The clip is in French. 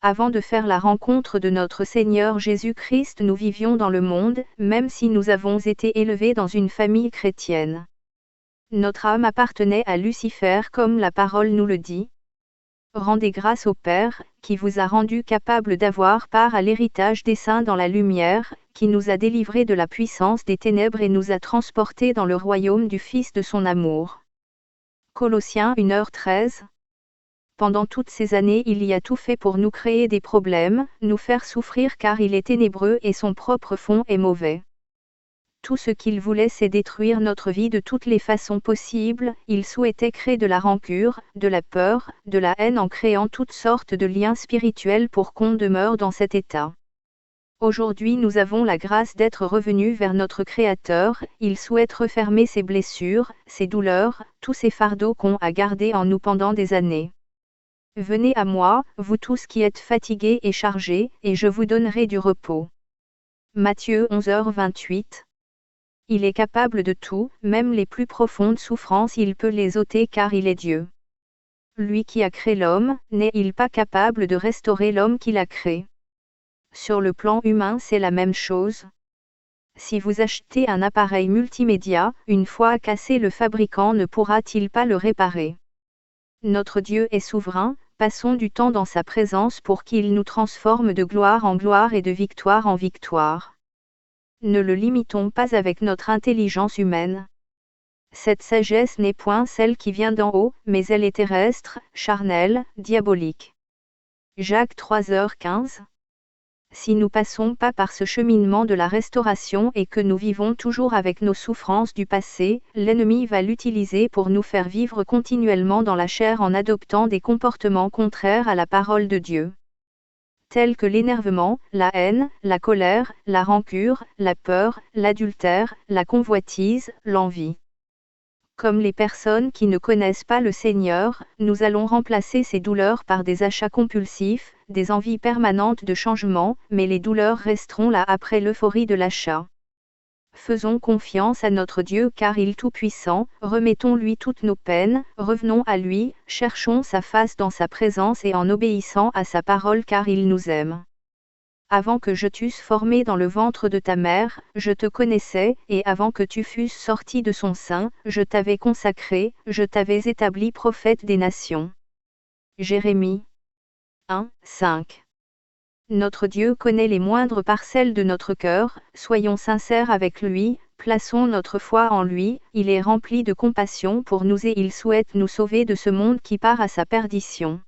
Avant de faire la rencontre de notre Seigneur Jésus-Christ, nous vivions dans le monde, même si nous avons été élevés dans une famille chrétienne. Notre âme appartenait à Lucifer comme la parole nous le dit. Rendez grâce au Père, qui vous a rendu capable d'avoir part à l'héritage des saints dans la lumière, qui nous a délivrés de la puissance des ténèbres et nous a transportés dans le royaume du Fils de son amour. Colossiens 1h13. Pendant toutes ces années il y a tout fait pour nous créer des problèmes, nous faire souffrir car il est ténébreux et son propre fond est mauvais. Tout ce qu'il voulait c'est détruire notre vie de toutes les façons possibles, il souhaitait créer de la rancune, de la peur, de la haine en créant toutes sortes de liens spirituels pour qu'on demeure dans cet état. Aujourd'hui nous avons la grâce d'être revenus vers notre Créateur, il souhaite refermer ces blessures, ces douleurs, tous ces fardeaux qu'on a gardés en nous pendant des années. Venez à moi, vous tous qui êtes fatigués et chargés, et je vous donnerai du repos. Matthieu 11h28. Il est capable de tout, même les plus profondes souffrances il peut les ôter car il est Dieu. Lui qui a créé l'homme, n'est-il pas capable de restaurer l'homme qu'il a créé? Sur le plan humain c'est la même chose. Si vous achetez un appareil multimédia, une fois cassé le fabricant ne pourra-t-il pas le réparer? Notre Dieu est souverain, passons du temps dans sa présence pour qu'il nous transforme de gloire en gloire et de victoire en victoire. Ne le limitons pas avec notre intelligence humaine. Cette sagesse n'est point celle qui vient d'en haut, mais elle est terrestre, charnelle, diabolique. Jacques 3h15. Si nous passons pas par ce cheminement de la restauration et que nous vivons toujours avec nos souffrances du passé, l'ennemi va l'utiliser pour nous faire vivre continuellement dans la chair en adoptant des comportements contraires à la parole de Dieu. Tels que l'énervement, la haine, la colère, la rancune, la peur, l'adultère, la convoitise, l'envie. Comme les personnes qui ne connaissent pas le Seigneur, nous allons remplacer ces douleurs par des achats compulsifs, des envies permanentes de changement, mais les douleurs resteront là après l'euphorie de l'achat. Faisons confiance à notre Dieu car il est tout-puissant, remettons-lui toutes nos peines, revenons à lui, cherchons sa face dans sa présence et en obéissant à sa parole car il nous aime. Avant que je t'eusse formé dans le ventre de ta mère, je te connaissais, et avant que tu fusses sorti de son sein, je t'avais consacré, je t'avais établi prophète des nations. Jérémie 1:5. Notre Dieu connaît les moindres parcelles de notre cœur, soyons sincères avec lui, plaçons notre foi en lui, il est rempli de compassion pour nous et il souhaite nous sauver de ce monde qui part à sa perdition.